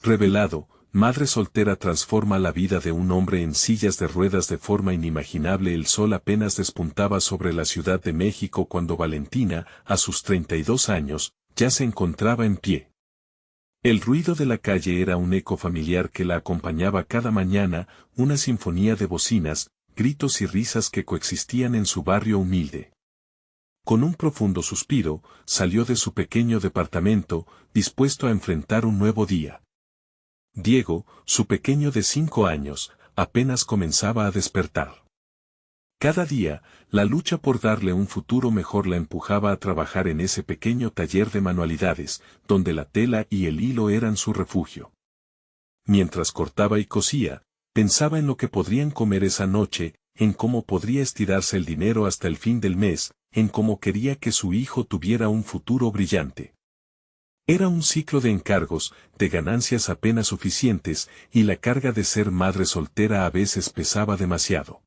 Revelado, madre soltera transforma la vida de un hombre en sillas de ruedas de forma inimaginable. El sol apenas despuntaba sobre la Ciudad de México cuando Valentina, a sus 32 años, ya se encontraba en pie. El ruido de la calle era un eco familiar que la acompañaba cada mañana, una sinfonía de bocinas, gritos y risas que coexistían en su barrio humilde. Con un profundo suspiro, salió de su pequeño departamento, dispuesto a enfrentar un nuevo día. Diego, su pequeño de 5 años, apenas comenzaba a despertar. Cada día, la lucha por darle un futuro mejor la empujaba a trabajar en ese pequeño taller de manualidades, donde la tela y el hilo eran su refugio. Mientras cortaba y cosía, pensaba en lo que podrían comer esa noche, en cómo podría estirarse el dinero hasta el fin del mes, en cómo quería que su hijo tuviera un futuro brillante. Era un ciclo de encargos, de ganancias apenas suficientes, y la carga de ser madre soltera a veces pesaba demasiado.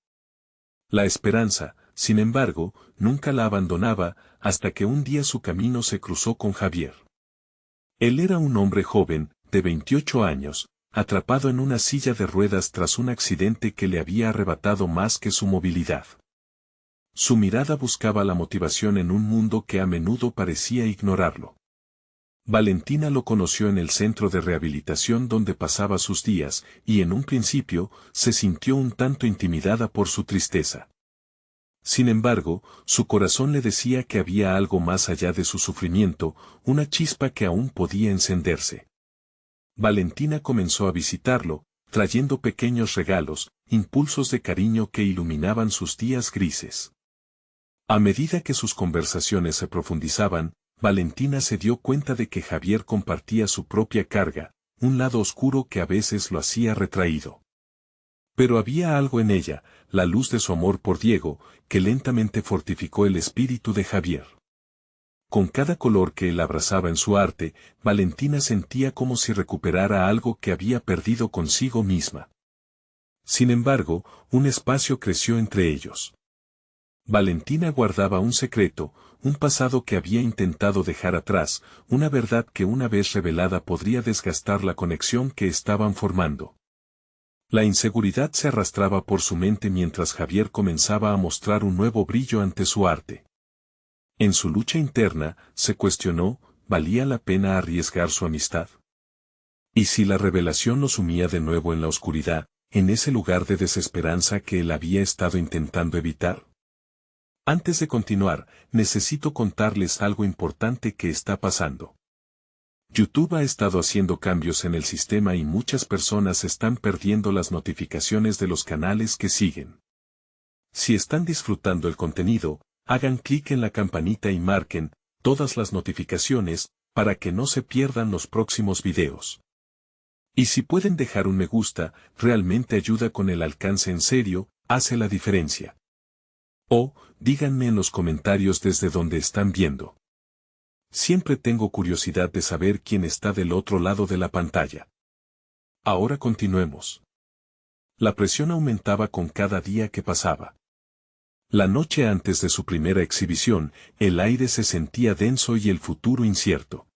La esperanza, sin embargo, nunca la abandonaba, hasta que un día su camino se cruzó con Javier. Él era un hombre joven, de 28 años, atrapado en una silla de ruedas tras un accidente que le había arrebatado más que su movilidad. Su mirada buscaba la motivación en un mundo que a menudo parecía ignorarlo. Valentina lo conoció en el centro de rehabilitación donde pasaba sus días, y en un principio, se sintió un tanto intimidada por su tristeza. Sin embargo, su corazón le decía que había algo más allá de su sufrimiento, una chispa que aún podía encenderse. Valentina comenzó a visitarlo, trayendo pequeños regalos, impulsos de cariño que iluminaban sus días grises. A medida que sus conversaciones se profundizaban, Valentina se dio cuenta de que Javier compartía su propia carga, un lado oscuro que a veces lo hacía retraído. Pero había algo en ella, la luz de su amor por Diego, que lentamente fortificó el espíritu de Javier. Con cada color que él abrazaba en su arte, Valentina sentía como si recuperara algo que había perdido consigo misma. Sin embargo, un espacio creció entre ellos. Valentina guardaba un secreto, un pasado que había intentado dejar atrás, una verdad que una vez revelada podría desgastar la conexión que estaban formando. La inseguridad se arrastraba por su mente mientras Javier comenzaba a mostrar un nuevo brillo ante su arte. En su lucha interna, se cuestionó, ¿valía la pena arriesgar su amistad? ¿Y si la revelación lo sumía de nuevo en la oscuridad, en ese lugar de desesperanza que él había estado intentando evitar? Antes de continuar, necesito contarles algo importante que está pasando. YouTube ha estado haciendo cambios en el sistema y muchas personas están perdiendo las notificaciones de los canales que siguen. Si están disfrutando el contenido, hagan clic en la campanita y marquen todas las notificaciones para que no se pierdan los próximos videos. Y si pueden dejar un me gusta, realmente ayuda con el alcance en serio, hace la diferencia. O, díganme en los comentarios desde donde están viendo. Siempre tengo curiosidad de saber quién está del otro lado de la pantalla. Ahora continuemos. La presión aumentaba con cada día que pasaba. La noche antes de su primera exhibición, el aire se sentía denso y el futuro incierto.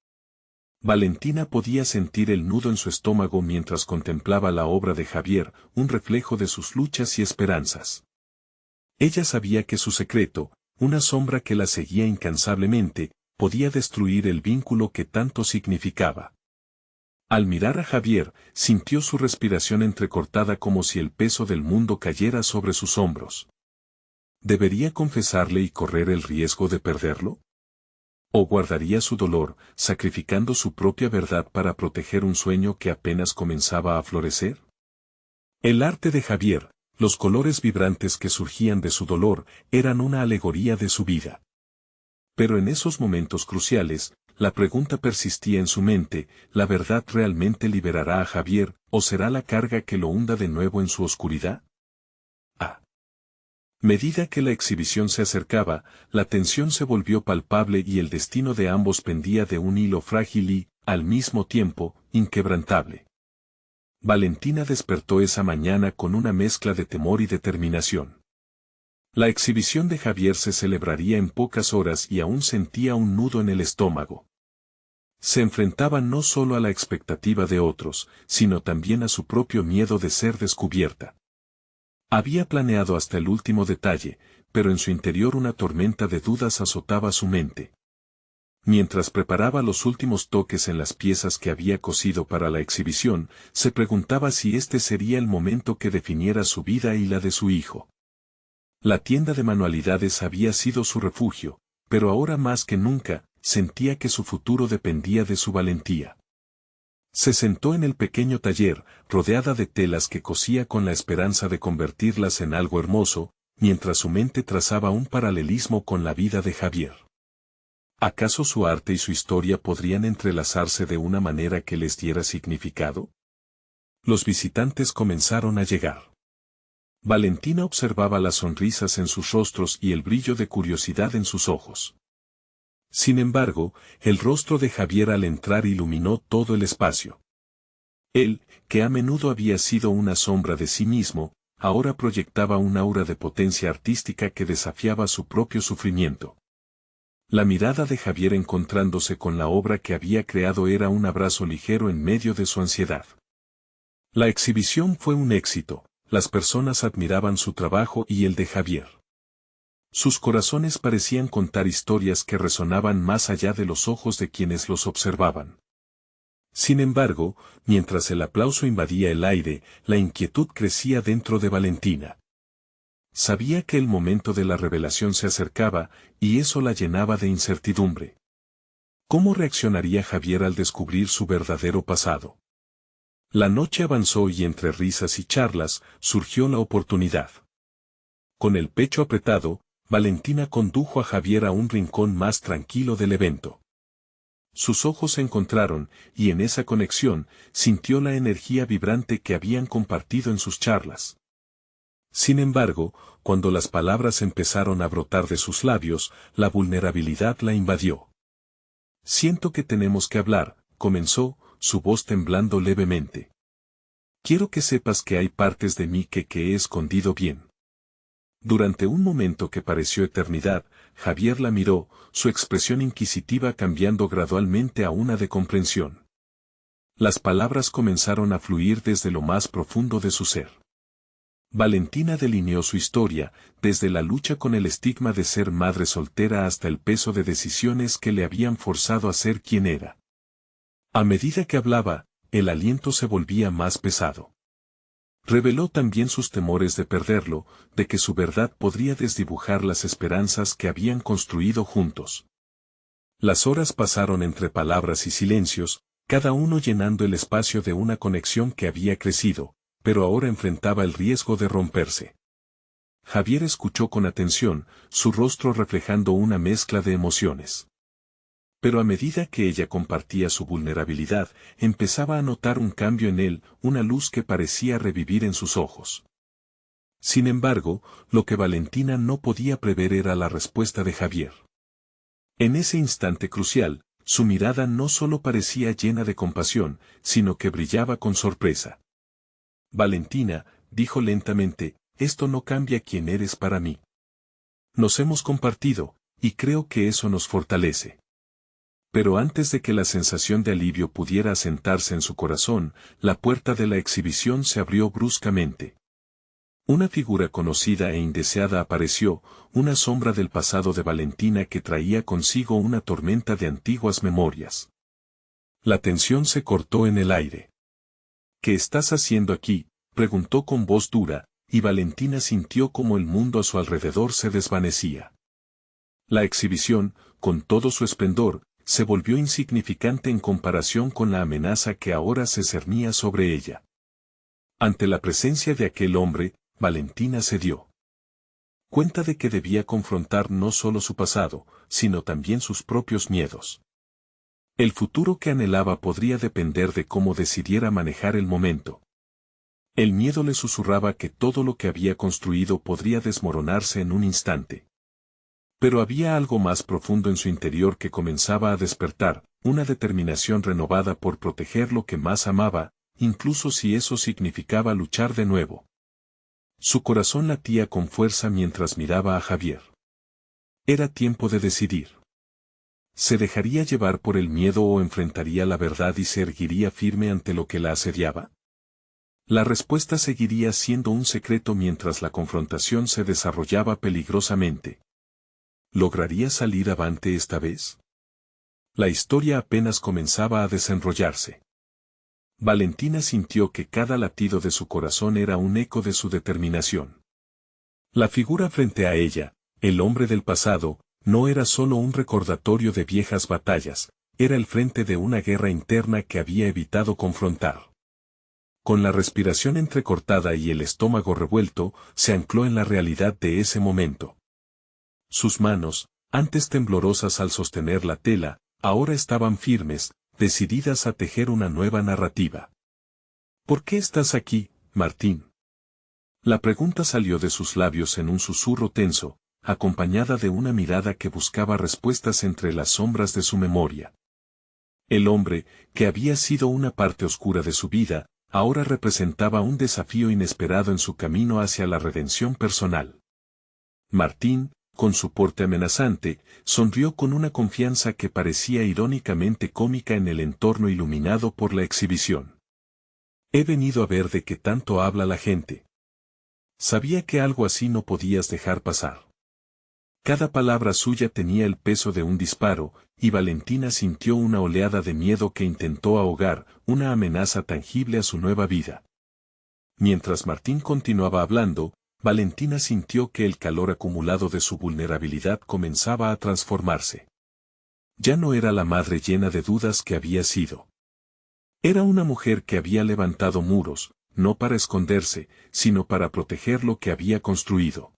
Valentina podía sentir el nudo en su estómago mientras contemplaba la obra de Javier, un reflejo de sus luchas y esperanzas. Ella sabía que su secreto, una sombra que la seguía incansablemente, podía destruir el vínculo que tanto significaba. Al mirar a Javier, sintió su respiración entrecortada como si el peso del mundo cayera sobre sus hombros. ¿Debería confesarle y correr el riesgo de perderlo? ¿O guardaría su dolor, sacrificando su propia verdad para proteger un sueño que apenas comenzaba a florecer? El arte de Javier, los colores vibrantes que surgían de su dolor, eran una alegoría de su vida. Pero en esos momentos cruciales, la pregunta persistía en su mente, ¿la verdad realmente liberará a Javier, o será la carga que lo hunda de nuevo en su oscuridad? A medida que la exhibición se acercaba, la tensión se volvió palpable y el destino de ambos pendía de un hilo frágil y, al mismo tiempo, inquebrantable. Valentina despertó esa mañana con una mezcla de temor y determinación. La exhibición de Javier se celebraría en pocas horas y aún sentía un nudo en el estómago. Se enfrentaba no solo a la expectativa de otros, sino también a su propio miedo de ser descubierta. Había planeado hasta el último detalle, pero en su interior una tormenta de dudas azotaba su mente. Mientras preparaba los últimos toques en las piezas que había cosido para la exhibición, se preguntaba si este sería el momento que definiera su vida y la de su hijo. La tienda de manualidades había sido su refugio, pero ahora más que nunca, sentía que su futuro dependía de su valentía. Se sentó en el pequeño taller, rodeada de telas que cosía con la esperanza de convertirlas en algo hermoso, mientras su mente trazaba un paralelismo con la vida de Javier. ¿Acaso su arte y su historia podrían entrelazarse de una manera que les diera significado? Los visitantes comenzaron a llegar. Valentina observaba las sonrisas en sus rostros y el brillo de curiosidad en sus ojos. Sin embargo, el rostro de Javier al entrar iluminó todo el espacio. Él, que a menudo había sido una sombra de sí mismo, ahora proyectaba un aura de potencia artística que desafiaba su propio sufrimiento. La mirada de Javier encontrándose con la obra que había creado era un abrazo ligero en medio de su ansiedad. La exhibición fue un éxito, las personas admiraban su trabajo y el de Javier. Sus corazones parecían contar historias que resonaban más allá de los ojos de quienes los observaban. Sin embargo, mientras el aplauso invadía el aire, la inquietud crecía dentro de Valentina. Sabía que el momento de la revelación se acercaba, y eso la llenaba de incertidumbre. ¿Cómo reaccionaría Javier al descubrir su verdadero pasado? La noche avanzó y entre risas y charlas, surgió la oportunidad. Con el pecho apretado, Valentina condujo a Javier a un rincón más tranquilo del evento. Sus ojos se encontraron, y en esa conexión, sintió la energía vibrante que habían compartido en sus charlas. Sin embargo, cuando las palabras empezaron a brotar de sus labios, la vulnerabilidad la invadió. «Siento que tenemos que hablar», comenzó, su voz temblando levemente. «Quiero que sepas que hay partes de mí que he escondido bien». Durante un momento que pareció eternidad, Javier la miró, su expresión inquisitiva cambiando gradualmente a una de comprensión. Las palabras comenzaron a fluir desde lo más profundo de su ser. Valentina delineó su historia, desde la lucha con el estigma de ser madre soltera hasta el peso de decisiones que le habían forzado a ser quien era. A medida que hablaba, el aliento se volvía más pesado. Reveló también sus temores de perderlo, de que su verdad podría desdibujar las esperanzas que habían construido juntos. Las horas pasaron entre palabras y silencios, cada uno llenando el espacio de una conexión que había crecido, pero ahora enfrentaba el riesgo de romperse. Javier escuchó con atención, su rostro reflejando una mezcla de emociones. Pero a medida que ella compartía su vulnerabilidad, empezaba a notar un cambio en él, una luz que parecía revivir en sus ojos. Sin embargo, lo que Valentina no podía prever era la respuesta de Javier. En ese instante crucial, su mirada no solo parecía llena de compasión, sino que brillaba con sorpresa. «Valentina», dijo lentamente, «esto no cambia quién eres para mí. Nos hemos compartido, y creo que eso nos fortalece». Pero antes de que la sensación de alivio pudiera asentarse en su corazón, la puerta de la exhibición se abrió bruscamente. Una figura conocida e indeseada apareció, una sombra del pasado de Valentina que traía consigo una tormenta de antiguas memorias. La tensión se cortó en el aire. «¿Qué estás haciendo aquí?», preguntó con voz dura, y Valentina sintió como el mundo a su alrededor se desvanecía. La exhibición, con todo su esplendor, se volvió insignificante en comparación con la amenaza que ahora se cernía sobre ella. Ante la presencia de aquel hombre, Valentina se dio cuenta de que debía confrontar no solo su pasado, sino también sus propios miedos. El futuro que anhelaba podría depender de cómo decidiera manejar el momento. El miedo le susurraba que todo lo que había construido podría desmoronarse en un instante. Pero había algo más profundo en su interior que comenzaba a despertar, una determinación renovada por proteger lo que más amaba, incluso si eso significaba luchar de nuevo. Su corazón latía con fuerza mientras miraba a Javier. Era tiempo de decidir. ¿Se dejaría llevar por el miedo o enfrentaría la verdad y se erguiría firme ante lo que la asediaba? La respuesta seguiría siendo un secreto mientras la confrontación se desarrollaba peligrosamente. ¿Lograría salir avante esta vez? La historia apenas comenzaba a desenrollarse. Valentina sintió que cada latido de su corazón era un eco de su determinación. La figura frente a ella, el hombre del pasado, no era solo un recordatorio de viejas batallas, era el frente de una guerra interna que había evitado confrontar. Con la respiración entrecortada y el estómago revuelto, se ancló en la realidad de ese momento. Sus manos, antes temblorosas al sostener la tela, ahora estaban firmes, decididas a tejer una nueva narrativa. ¿Por qué estás aquí, Martín? La pregunta salió de sus labios en un susurro tenso, acompañada de una mirada que buscaba respuestas entre las sombras de su memoria. El hombre, que había sido una parte oscura de su vida, ahora representaba un desafío inesperado en su camino hacia la redención personal. Martín, con su porte amenazante, sonrió con una confianza que parecía irónicamente cómica en el entorno iluminado por la exhibición. He venido a ver de qué tanto habla la gente. Sabía que algo así no podías dejar pasar. Cada palabra suya tenía el peso de un disparo, y Valentina sintió una oleada de miedo que intentó ahogar, una amenaza tangible a su nueva vida. Mientras Martín continuaba hablando, Valentina sintió que el calor acumulado de su vulnerabilidad comenzaba a transformarse. Ya no era la madre llena de dudas que había sido. Era una mujer que había levantado muros, no para esconderse, sino para proteger lo que había construido.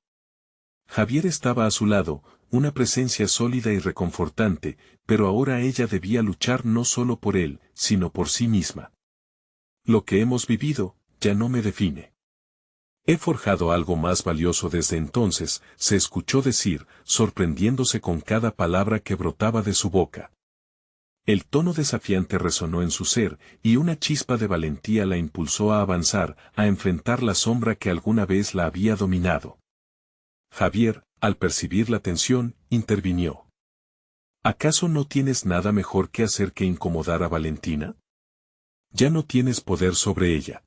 Javier estaba a su lado, una presencia sólida y reconfortante, pero ahora ella debía luchar no solo por él, sino por sí misma. Lo que hemos vivido, ya no me define. He forjado algo más valioso desde entonces, se escuchó decir, sorprendiéndose con cada palabra que brotaba de su boca. El tono desafiante resonó en su ser, y una chispa de valentía la impulsó a avanzar, a enfrentar la sombra que alguna vez la había dominado. Javier, al percibir la tensión, intervinió. ¿Acaso no tienes nada mejor que hacer que incomodar a Valentina? Ya no tienes poder sobre ella.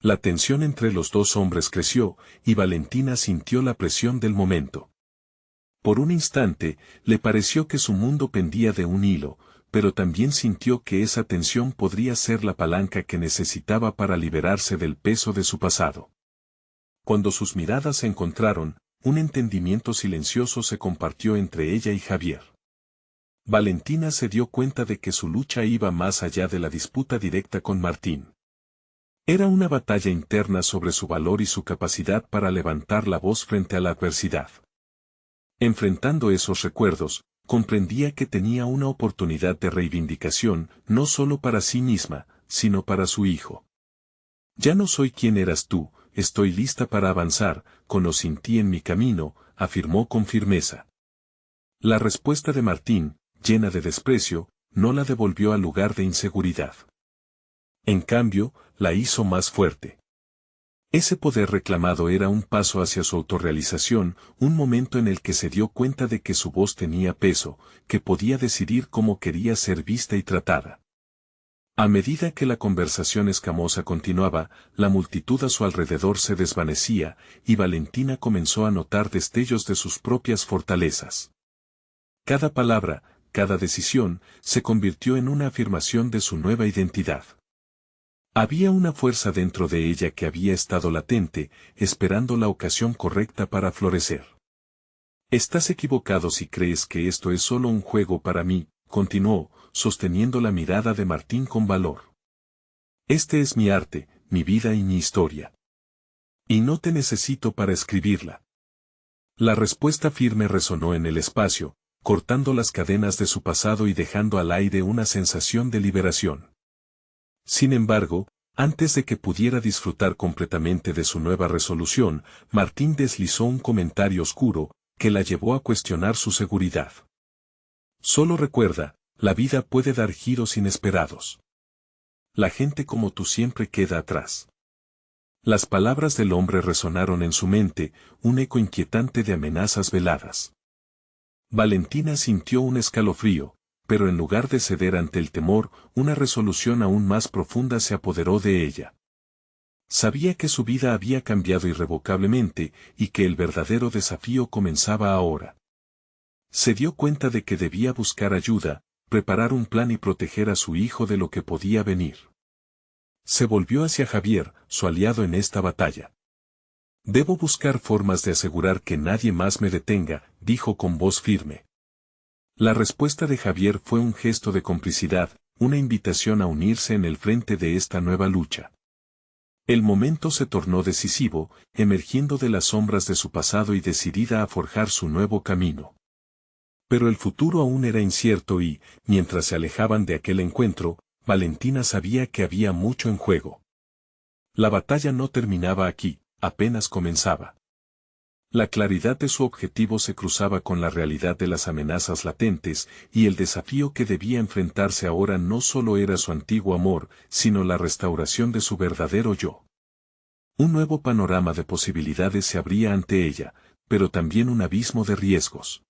La tensión entre los dos hombres creció, y Valentina sintió la presión del momento. Por un instante, le pareció que su mundo pendía de un hilo, pero también sintió que esa tensión podría ser la palanca que necesitaba para liberarse del peso de su pasado. Cuando sus miradas se encontraron, un entendimiento silencioso se compartió entre ella y Javier. Valentina se dio cuenta de que su lucha iba más allá de la disputa directa con Martín. Era una batalla interna sobre su valor y su capacidad para levantar la voz frente a la adversidad. Enfrentando esos recuerdos, comprendía que tenía una oportunidad de reivindicación, no solo para sí misma, sino para su hijo. Ya no soy quien eras tú, estoy lista para avanzar, con o sin ti en mi camino, afirmó con firmeza. La respuesta de Martín, llena de desprecio, no la devolvió al lugar de inseguridad. En cambio, la hizo más fuerte. Ese poder reclamado era un paso hacia su autorrealización, un momento en el que se dio cuenta de que su voz tenía peso, que podía decidir cómo quería ser vista y tratada. A medida que la conversación escamosa continuaba, la multitud a su alrededor se desvanecía, y Valentina comenzó a notar destellos de sus propias fortalezas. Cada palabra, cada decisión, se convirtió en una afirmación de su nueva identidad. Había una fuerza dentro de ella que había estado latente, esperando la ocasión correcta para florecer. Estás equivocado si crees que esto es solo un juego para mí, continuó, sosteniendo la mirada de Martín con valor. Este es mi arte, mi vida y mi historia. Y no te necesito para escribirla. La respuesta firme resonó en el espacio, cortando las cadenas de su pasado y dejando al aire una sensación de liberación. Sin embargo, antes de que pudiera disfrutar completamente de su nueva resolución, Martín deslizó un comentario oscuro, que la llevó a cuestionar su seguridad. Solo recuerda, la vida puede dar giros inesperados. La gente como tú siempre queda atrás. Las palabras del hombre resonaron en su mente, un eco inquietante de amenazas veladas. Valentina sintió un escalofrío, pero en lugar de ceder ante el temor, una resolución aún más profunda se apoderó de ella. Sabía que su vida había cambiado irrevocablemente y que el verdadero desafío comenzaba ahora. Se dio cuenta de que debía buscar ayuda, preparar un plan y proteger a su hijo de lo que podía venir. Se volvió hacia Javier, su aliado en esta batalla. Debo buscar formas de asegurar que nadie más me detenga, dijo con voz firme. La respuesta de Javier fue un gesto de complicidad, una invitación a unirse en el frente de esta nueva lucha. El momento se tornó decisivo, emergiendo de las sombras de su pasado y decidida a forjar su nuevo camino. Pero el futuro aún era incierto y, mientras se alejaban de aquel encuentro, Valentina sabía que había mucho en juego. La batalla no terminaba aquí, apenas comenzaba. La claridad de su objetivo se cruzaba con la realidad de las amenazas latentes, y el desafío que debía enfrentarse ahora no solo era su antiguo amor, sino la restauración de su verdadero yo. Un nuevo panorama de posibilidades se abría ante ella, pero también un abismo de riesgos.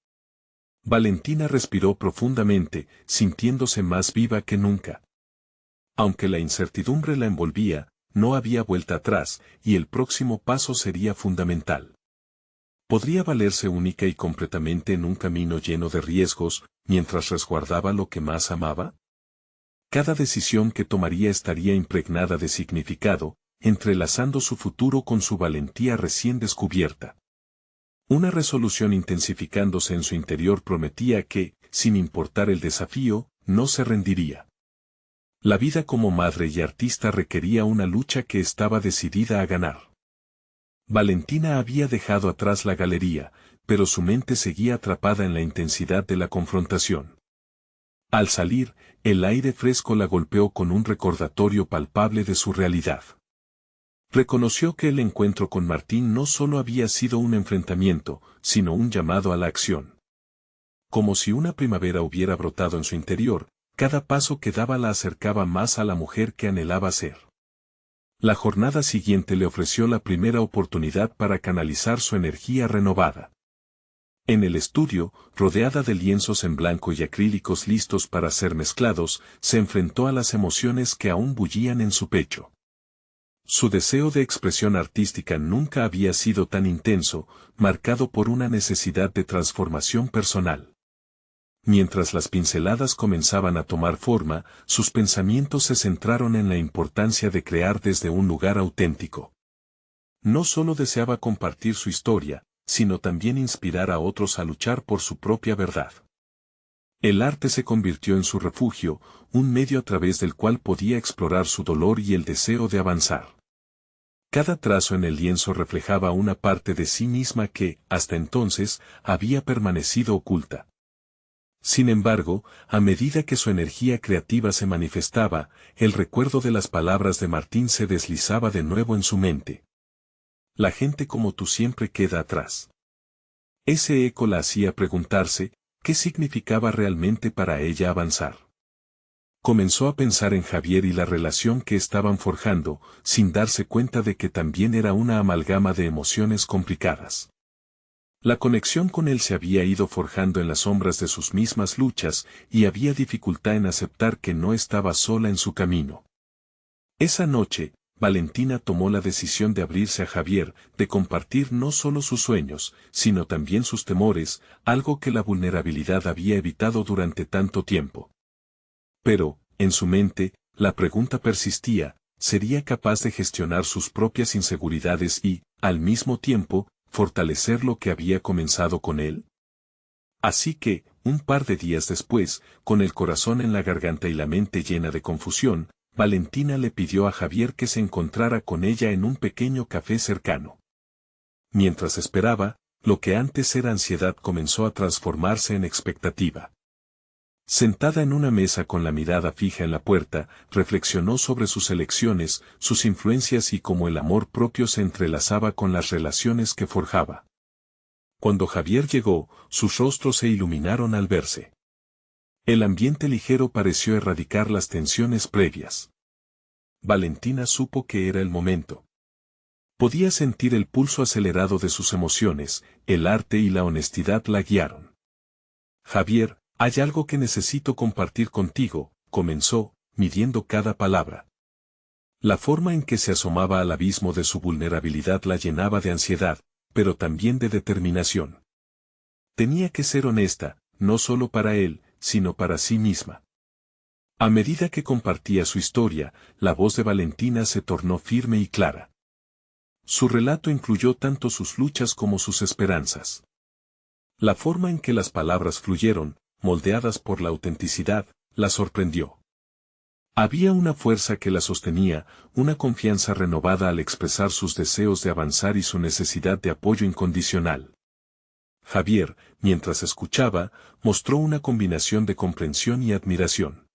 Valentina respiró profundamente, sintiéndose más viva que nunca. Aunque la incertidumbre la envolvía, no había vuelta atrás, y el próximo paso sería fundamental. ¿Podría valerse única y completamente en un camino lleno de riesgos, mientras resguardaba lo que más amaba? Cada decisión que tomaría estaría impregnada de significado, entrelazando su futuro con su valentía recién descubierta. Una resolución intensificándose en su interior prometía que, sin importar el desafío, no se rendiría. La vida como madre y artista requería una lucha que estaba decidida a ganar. Valentina había dejado atrás la galería, pero su mente seguía atrapada en la intensidad de la confrontación. Al salir, el aire fresco la golpeó con un recordatorio palpable de su realidad. Reconoció que el encuentro con Martín no solo había sido un enfrentamiento, sino un llamado a la acción. Como si una primavera hubiera brotado en su interior, cada paso que daba la acercaba más a la mujer que anhelaba ser. La jornada siguiente le ofreció la primera oportunidad para canalizar su energía renovada. En el estudio, rodeada de lienzos en blanco y acrílicos listos para ser mezclados, se enfrentó a las emociones que aún bullían en su pecho. Su deseo de expresión artística nunca había sido tan intenso, marcado por una necesidad de transformación personal. Mientras las pinceladas comenzaban a tomar forma, sus pensamientos se centraron en la importancia de crear desde un lugar auténtico. No solo deseaba compartir su historia, sino también inspirar a otros a luchar por su propia verdad. El arte se convirtió en su refugio, un medio a través del cual podía explorar su dolor y el deseo de avanzar. Cada trazo en el lienzo reflejaba una parte de sí misma que, hasta entonces, había permanecido oculta. Sin embargo, a medida que su energía creativa se manifestaba, el recuerdo de las palabras de Martín se deslizaba de nuevo en su mente. La gente como tú siempre queda atrás. Ese eco la hacía preguntarse, ¿qué significaba realmente para ella avanzar? Comenzó a pensar en Javier y la relación que estaban forjando, sin darse cuenta de que también era una amalgama de emociones complicadas. La conexión con él se había ido forjando en las sombras de sus mismas luchas, y había dificultad en aceptar que no estaba sola en su camino. Esa noche, Valentina tomó la decisión de abrirse a Javier, de compartir no solo sus sueños, sino también sus temores, algo que la vulnerabilidad había evitado durante tanto tiempo. Pero, en su mente, la pregunta persistía, ¿sería capaz de gestionar sus propias inseguridades y, al mismo tiempo, fortalecer lo que había comenzado con él? Así que, un par de días después, con el corazón en la garganta y la mente llena de confusión, Valentina le pidió a Javier que se encontrara con ella en un pequeño café cercano. Mientras esperaba, lo que antes era ansiedad comenzó a transformarse en expectativa. Sentada en una mesa con la mirada fija en la puerta, reflexionó sobre sus elecciones, sus influencias y cómo el amor propio se entrelazaba con las relaciones que forjaba. Cuando Javier llegó, sus rostros se iluminaron al verse. El ambiente ligero pareció erradicar las tensiones previas. Valentina supo que era el momento. Podía sentir el pulso acelerado de sus emociones, el arte y la honestidad la guiaron. Javier, hay algo que necesito compartir contigo, comenzó, midiendo cada palabra. La forma en que se asomaba al abismo de su vulnerabilidad la llenaba de ansiedad, pero también de determinación. Tenía que ser honesta, no solo para él, sino para sí misma. A medida que compartía su historia, la voz de Valentina se tornó firme y clara. Su relato incluyó tanto sus luchas como sus esperanzas. La forma en que las palabras fluyeron, moldeadas por la autenticidad, la sorprendió. Había una fuerza que la sostenía, una confianza renovada al expresar sus deseos de avanzar y su necesidad de apoyo incondicional. Javier, mientras escuchaba, mostró una combinación de comprensión y admiración.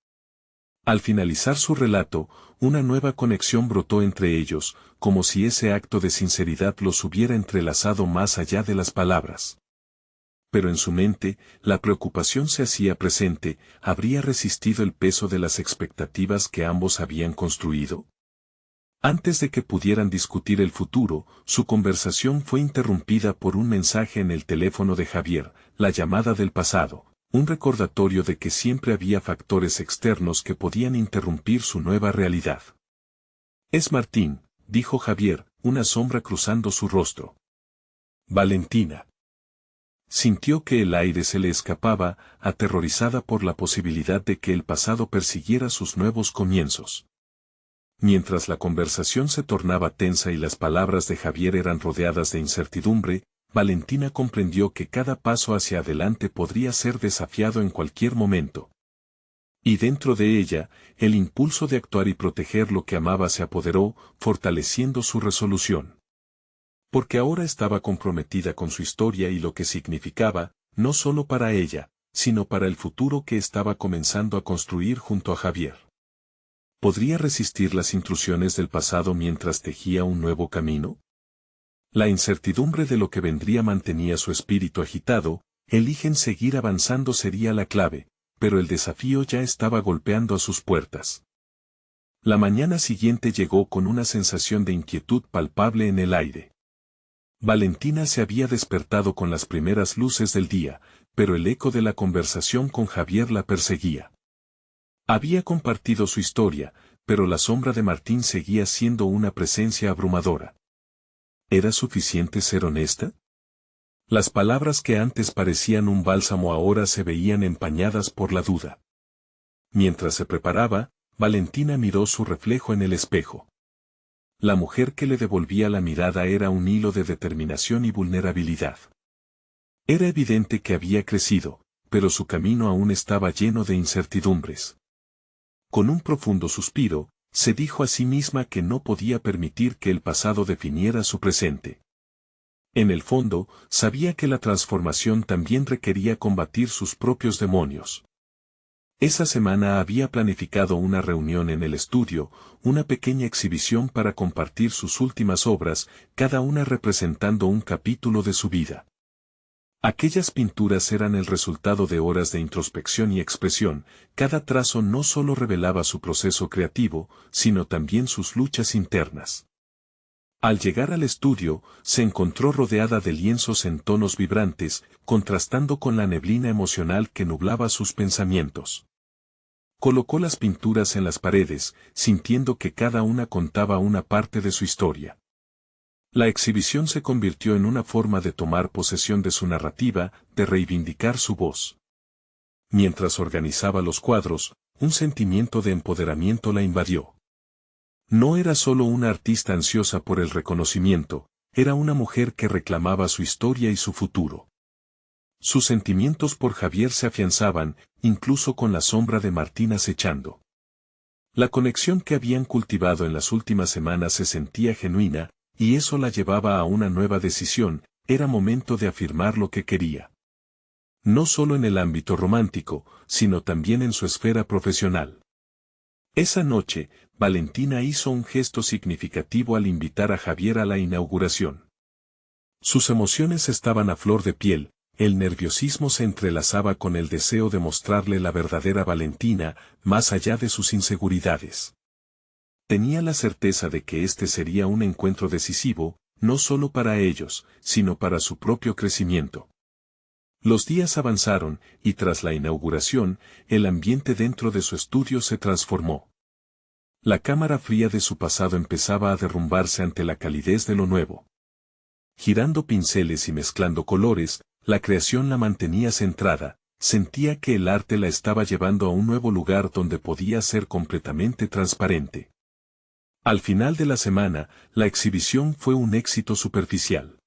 Al finalizar su relato, una nueva conexión brotó entre ellos, como si ese acto de sinceridad los hubiera entrelazado más allá de las palabras. Pero en su mente, la preocupación se hacía presente. ¿Habría resistido el peso de las expectativas que ambos habían construido? Antes de que pudieran discutir el futuro, su conversación fue interrumpida por un mensaje en el teléfono de Javier, la llamada del pasado, un recordatorio de que siempre había factores externos que podían interrumpir su nueva realidad. Es Martín, dijo Javier, una sombra cruzando su rostro. Valentina. Sintió que el aire se le escapaba, aterrorizada por la posibilidad de que el pasado persiguiera sus nuevos comienzos. Mientras la conversación se tornaba tensa y las palabras de Javier eran rodeadas de incertidumbre, Valentina comprendió que cada paso hacia adelante podría ser desafiado en cualquier momento. Y dentro de ella, el impulso de actuar y proteger lo que amaba se apoderó, fortaleciendo su resolución. Porque ahora estaba comprometida con su historia y lo que significaba, no solo para ella, sino para el futuro que estaba comenzando a construir junto a Javier. ¿Podría resistir las intrusiones del pasado mientras tejía un nuevo camino? La incertidumbre de lo que vendría mantenía su espíritu agitado. Eligen seguir avanzando sería la clave, pero el desafío ya estaba golpeando a sus puertas. La mañana siguiente llegó con una sensación de inquietud palpable en el aire. Valentina se había despertado con las primeras luces del día, pero el eco de la conversación con Javier la perseguía. Había compartido su historia, pero la sombra de Martín seguía siendo una presencia abrumadora. ¿Era suficiente ser honesta? Las palabras que antes parecían un bálsamo ahora se veían empañadas por la duda. Mientras se preparaba, Valentina miró su reflejo en el espejo. La mujer que le devolvía la mirada era un hilo de determinación y vulnerabilidad. Era evidente que había crecido, pero su camino aún estaba lleno de incertidumbres. Con un profundo suspiro, se dijo a sí misma que no podía permitir que el pasado definiera su presente. En el fondo, sabía que la transformación también requería combatir sus propios demonios. Esa semana había planificado una reunión en el estudio, una pequeña exhibición para compartir sus últimas obras, cada una representando un capítulo de su vida. Aquellas pinturas eran el resultado de horas de introspección y expresión. Cada trazo no solo revelaba su proceso creativo, sino también sus luchas internas. Al llegar al estudio, se encontró rodeada de lienzos en tonos vibrantes, contrastando con la neblina emocional que nublaba sus pensamientos. Colocó las pinturas en las paredes, sintiendo que cada una contaba una parte de su historia. La exhibición se convirtió en una forma de tomar posesión de su narrativa, de reivindicar su voz. Mientras organizaba los cuadros, un sentimiento de empoderamiento la invadió. No era solo una artista ansiosa por el reconocimiento, era una mujer que reclamaba su historia y su futuro. Sus sentimientos por Javier se afianzaban, incluso con la sombra de Martín acechando. La conexión que habían cultivado en las últimas semanas se sentía genuina, y eso la llevaba a una nueva decisión. Era momento de afirmar lo que quería. No solo en el ámbito romántico, sino también en su esfera profesional. Esa noche, Valentina hizo un gesto significativo al invitar a Javier a la inauguración. Sus emociones estaban a flor de piel. El nerviosismo se entrelazaba con el deseo de mostrarle la verdadera Valentina, más allá de sus inseguridades. Tenía la certeza de que este sería un encuentro decisivo, no solo para ellos, sino para su propio crecimiento. Los días avanzaron, y tras la inauguración, el ambiente dentro de su estudio se transformó. La cámara fría de su pasado empezaba a derrumbarse ante la calidez de lo nuevo. Girando pinceles y mezclando colores, la creación la mantenía centrada, sentía que el arte la estaba llevando a un nuevo lugar donde podía ser completamente transparente. Al final de la semana, la exhibición fue un éxito superficial.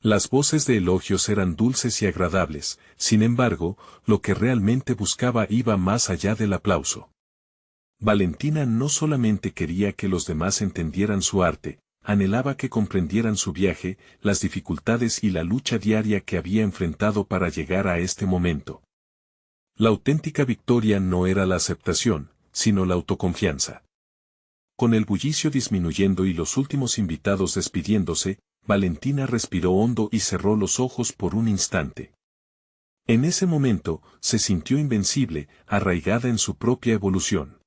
Las voces de elogios eran dulces y agradables, sin embargo, lo que realmente buscaba iba más allá del aplauso. Valentina no solamente quería que los demás entendieran su arte, anhelaba que comprendieran su viaje, las dificultades y la lucha diaria que había enfrentado para llegar a este momento. La auténtica victoria no era la aceptación, sino la autoconfianza. Con el bullicio disminuyendo y los últimos invitados despidiéndose, Valentina respiró hondo y cerró los ojos por un instante. En ese momento, se sintió invencible, arraigada en su propia evolución.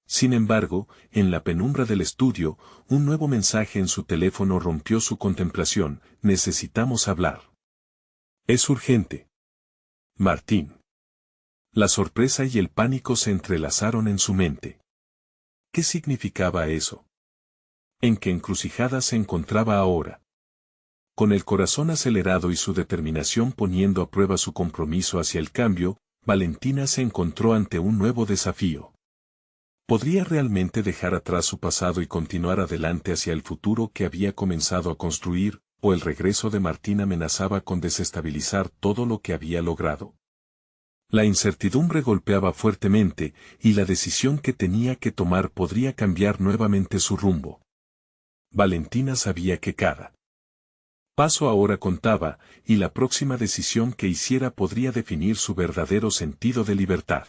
Sin embargo, en la penumbra del estudio, un nuevo mensaje en su teléfono rompió su contemplación: necesitamos hablar. Es urgente. Martín. La sorpresa y el pánico se entrelazaron en su mente. ¿Qué significaba eso? ¿En qué encrucijada se encontraba ahora? Con el corazón acelerado y su determinación poniendo a prueba su compromiso hacia el cambio, Valentina se encontró ante un nuevo desafío. ¿Podría realmente dejar atrás su pasado y continuar adelante hacia el futuro que había comenzado a construir, o el regreso de Martín amenazaba con desestabilizar todo lo que había logrado? La incertidumbre golpeaba fuertemente, y la decisión que tenía que tomar podría cambiar nuevamente su rumbo. Valentina sabía que cada paso ahora contaba, y la próxima decisión que hiciera podría definir su verdadero sentido de libertad.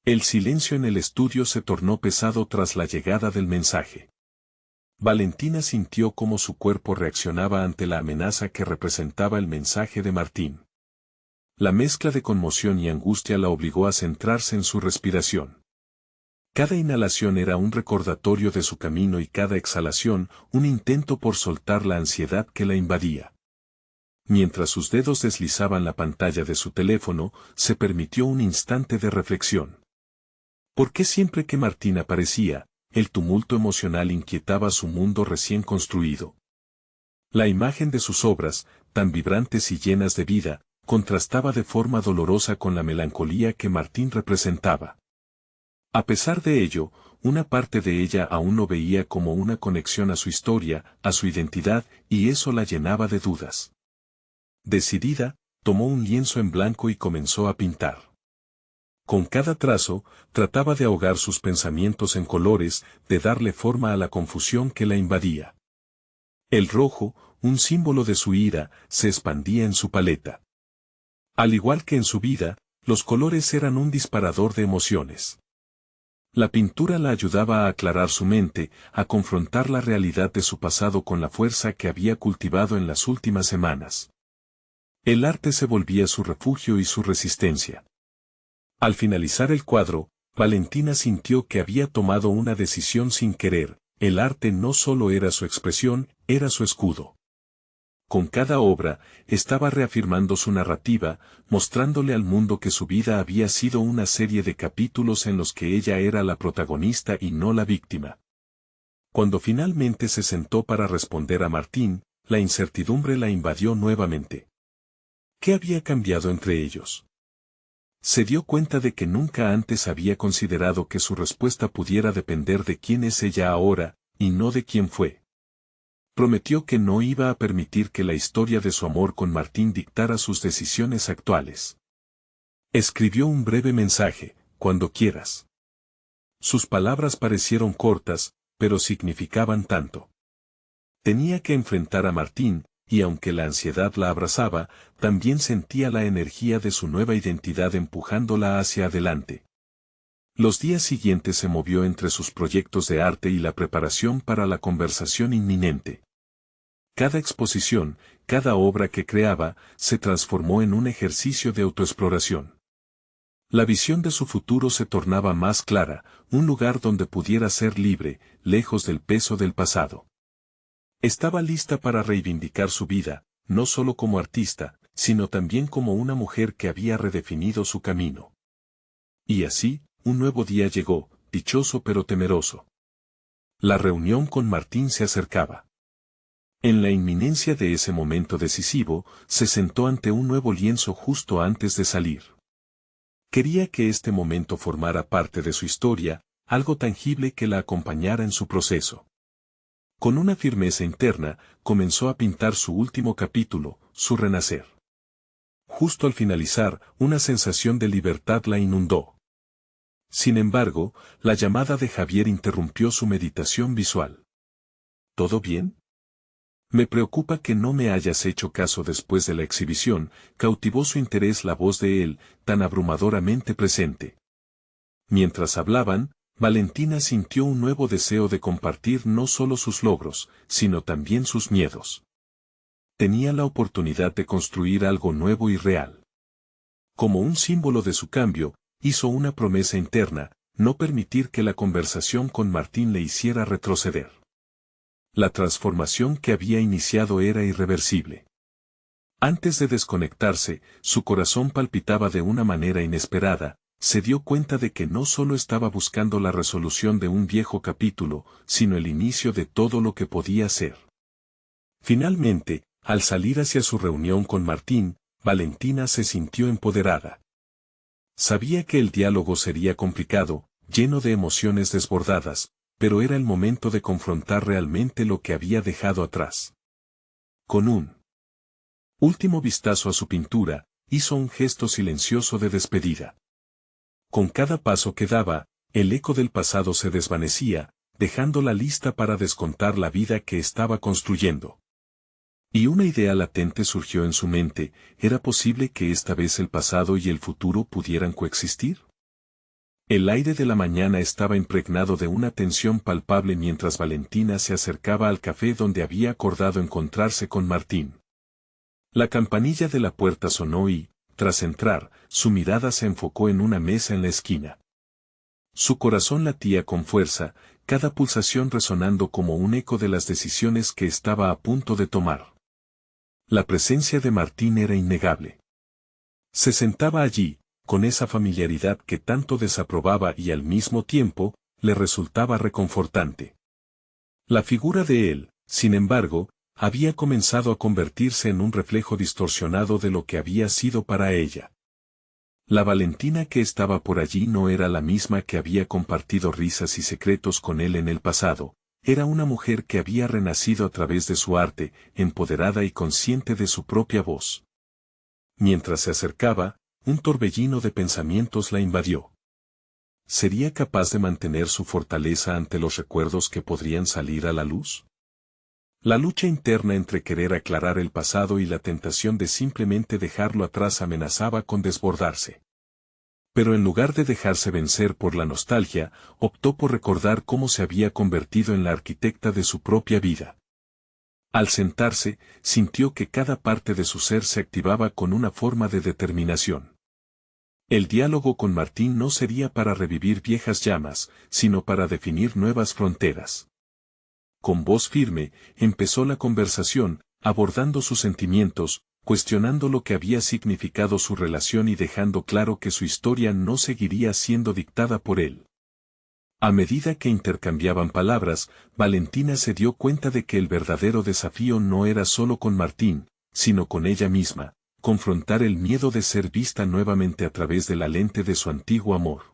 El silencio en el estudio se tornó pesado tras la llegada del mensaje. Valentina sintió cómo su cuerpo reaccionaba ante la amenaza que representaba el mensaje de Martín. La mezcla de conmoción y angustia la obligó a centrarse en su respiración. Cada inhalación era un recordatorio de su camino y cada exhalación un intento por soltar la ansiedad que la invadía. Mientras sus dedos deslizaban la pantalla de su teléfono, se permitió un instante de reflexión. ¿Por qué siempre que Martín aparecía, el tumulto emocional inquietaba su mundo recién construido? La imagen de sus obras, tan vibrantes y llenas de vida, contrastaba de forma dolorosa con la melancolía que Martín representaba. A pesar de ello, una parte de ella aún lo veía como una conexión a su historia, a su identidad, y eso la llenaba de dudas. Decidida, tomó un lienzo en blanco y comenzó a pintar. Con cada trazo, trataba de ahogar sus pensamientos en colores, de darle forma a la confusión que la invadía. El rojo, un símbolo de su ira, se expandía en su paleta. Al igual que en su vida, los colores eran un disparador de emociones. La pintura la ayudaba a aclarar su mente, a confrontar la realidad de su pasado con la fuerza que había cultivado en las últimas semanas. El arte se volvía su refugio y su resistencia. Al finalizar el cuadro, Valentina sintió que había tomado una decisión sin querer: el arte no solo era su expresión, era su escudo. Con cada obra, estaba reafirmando su narrativa, mostrándole al mundo que su vida había sido una serie de capítulos en los que ella era la protagonista y no la víctima. Cuando finalmente se sentó para responder a Martín, la incertidumbre la invadió nuevamente. ¿Qué había cambiado entre ellos? Se dio cuenta de que nunca antes había considerado que su respuesta pudiera depender de quién es ella ahora, y no de quién fue. Prometió que no iba a permitir que la historia de su amor con Martín dictara sus decisiones actuales. Escribió un breve mensaje: cuando quieras. Sus palabras parecieron cortas, pero significaban tanto. Tenía que enfrentar a Martín, y aunque la ansiedad la abrazaba, también sentía la energía de su nueva identidad empujándola hacia adelante. Los días siguientes se movió entre sus proyectos de arte y la preparación para la conversación inminente. Cada exposición, cada obra que creaba, se transformó en un ejercicio de autoexploración. La visión de su futuro se tornaba más clara, un lugar donde pudiera ser libre, lejos del peso del pasado. Estaba lista para reivindicar su vida, no solo como artista, sino también como una mujer que había redefinido su camino. Y así, un nuevo día llegó, dichoso pero temeroso. La reunión con Martín se acercaba. En la inminencia de ese momento decisivo, se sentó ante un nuevo lienzo justo antes de salir. Quería que este momento formara parte de su historia, algo tangible que la acompañara en su proceso. Con una firmeza interna, comenzó a pintar su último capítulo, su renacer. Justo al finalizar, una sensación de libertad la inundó. Sin embargo, la llamada de Javier interrumpió su meditación visual. ¿Todo bien? Me preocupa que no me hayas hecho caso después de la exhibición, cautivó su interés la voz de él, tan abrumadoramente presente. Mientras hablaban, Valentina sintió un nuevo deseo de compartir no solo sus logros, sino también sus miedos. Tenía la oportunidad de construir algo nuevo y real. Como un símbolo de su cambio, hizo una promesa interna, no permitir que la conversación con Martín le hiciera retroceder. La transformación que había iniciado era irreversible. Antes de desconectarse, su corazón palpitaba de una manera inesperada, se dio cuenta de que no solo estaba buscando la resolución de un viejo capítulo, sino el inicio de todo lo que podía ser. Finalmente, al salir hacia su reunión con Martín, Valentina se sintió empoderada. Sabía que el diálogo sería complicado, lleno de emociones desbordadas, pero era el momento de confrontar realmente lo que había dejado atrás. Con un último vistazo a su pintura, hizo un gesto silencioso de despedida. Con cada paso que daba, el eco del pasado se desvanecía, dejándola lista para descontar la vida que estaba construyendo. Y una idea latente surgió en su mente, ¿era posible que esta vez el pasado y el futuro pudieran coexistir? El aire de la mañana estaba impregnado de una tensión palpable mientras Valentina se acercaba al café donde había acordado encontrarse con Martín. La campanilla de la puerta sonó y, tras entrar, su mirada se enfocó en una mesa en la esquina. Su corazón latía con fuerza, cada pulsación resonando como un eco de las decisiones que estaba a punto de tomar. La presencia de Martín era innegable. Se sentaba allí, con esa familiaridad que tanto desaprobaba y al mismo tiempo, le resultaba reconfortante. La figura de él, sin embargo, había comenzado a convertirse en un reflejo distorsionado de lo que había sido para ella. La Valentina que estaba por allí no era la misma que había compartido risas y secretos con él en el pasado, era una mujer que había renacido a través de su arte, empoderada y consciente de su propia voz. Mientras se acercaba, un torbellino de pensamientos la invadió. ¿Sería capaz de mantener su fortaleza ante los recuerdos que podrían salir a la luz? La lucha interna entre querer aclarar el pasado y la tentación de simplemente dejarlo atrás amenazaba con desbordarse. Pero en lugar de dejarse vencer por la nostalgia, optó por recordar cómo se había convertido en la arquitecta de su propia vida. Al sentarse, sintió que cada parte de su ser se activaba con una forma de determinación. El diálogo con Martín no sería para revivir viejas llamas, sino para definir nuevas fronteras. Con voz firme, empezó la conversación, abordando sus sentimientos, cuestionando lo que había significado su relación y dejando claro que su historia no seguiría siendo dictada por él. A medida que intercambiaban palabras, Valentina se dio cuenta de que el verdadero desafío no era solo con Martín, sino con ella misma, confrontar el miedo de ser vista nuevamente a través de la lente de su antiguo amor.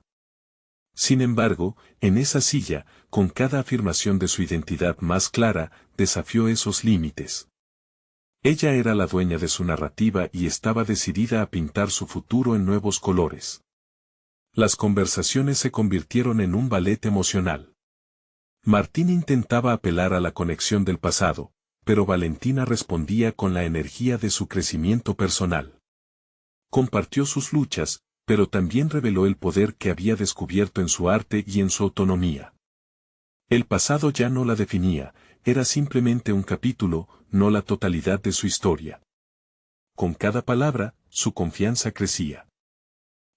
Sin embargo, en esa silla, con cada afirmación de su identidad más clara, desafió esos límites. Ella era la dueña de su narrativa y estaba decidida a pintar su futuro en nuevos colores. Las conversaciones se convirtieron en un ballet emocional. Martín intentaba apelar a la conexión del pasado, pero Valentina respondía con la energía de su crecimiento personal. Compartió sus luchas, pero también reveló el poder que había descubierto en su arte y en su autonomía. El pasado ya no la definía, era simplemente un capítulo, no la totalidad de su historia. Con cada palabra, su confianza crecía.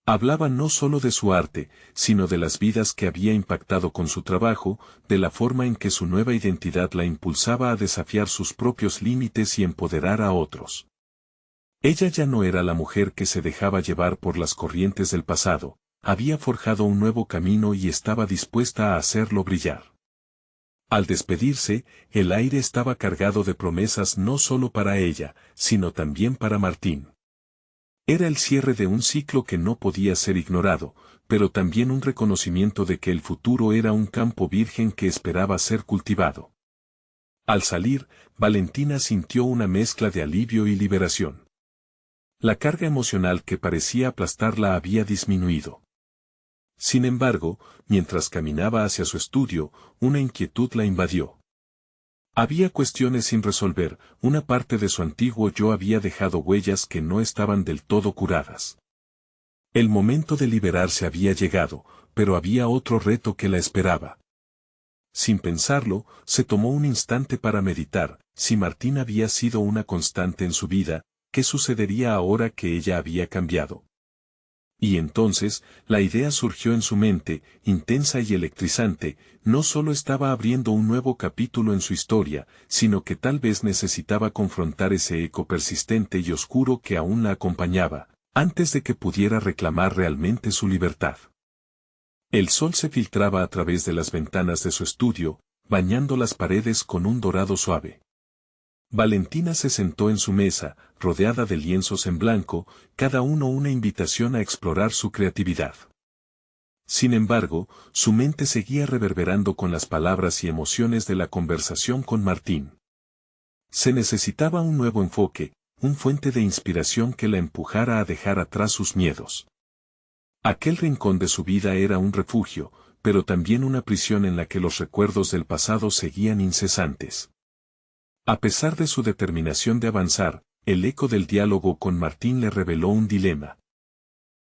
Hablaba no solo de su arte, sino de las vidas que había impactado con su trabajo, de la forma en que su nueva identidad la impulsaba a desafiar sus propios límites y empoderar a otros. Ella ya no era la mujer que se dejaba llevar por las corrientes del pasado, había forjado un nuevo camino y estaba dispuesta a hacerlo brillar. Al despedirse, el aire estaba cargado de promesas no solo para ella, sino también para Martín. Era el cierre de un ciclo que no podía ser ignorado, pero también un reconocimiento de que el futuro era un campo virgen que esperaba ser cultivado. Al salir, Valentina sintió una mezcla de alivio y liberación. La carga emocional que parecía aplastarla había disminuido. Sin embargo, mientras caminaba hacia su estudio, una inquietud la invadió. Había cuestiones sin resolver, una parte de su antiguo yo había dejado huellas que no estaban del todo curadas. El momento de liberarse había llegado, pero había otro reto que la esperaba. Sin pensarlo, se tomó un instante para meditar, si Martín había sido una constante en su vida, ¿qué sucedería ahora que ella había cambiado? Y entonces, la idea surgió en su mente, intensa y electrizante, no solo estaba abriendo un nuevo capítulo en su historia, sino que tal vez necesitaba confrontar ese eco persistente y oscuro que aún la acompañaba, antes de que pudiera reclamar realmente su libertad. El sol se filtraba a través de las ventanas de su estudio, bañando las paredes con un dorado suave. Valentina se sentó en su mesa, rodeada de lienzos en blanco, cada uno una invitación a explorar su creatividad. Sin embargo, su mente seguía reverberando con las palabras y emociones de la conversación con Martín. Se necesitaba un nuevo enfoque, un fuente de inspiración que la empujara a dejar atrás sus miedos. Aquel rincón de su vida era un refugio, pero también una prisión en la que los recuerdos del pasado seguían incesantes. A pesar de su determinación de avanzar, el eco del diálogo con Martín le reveló un dilema.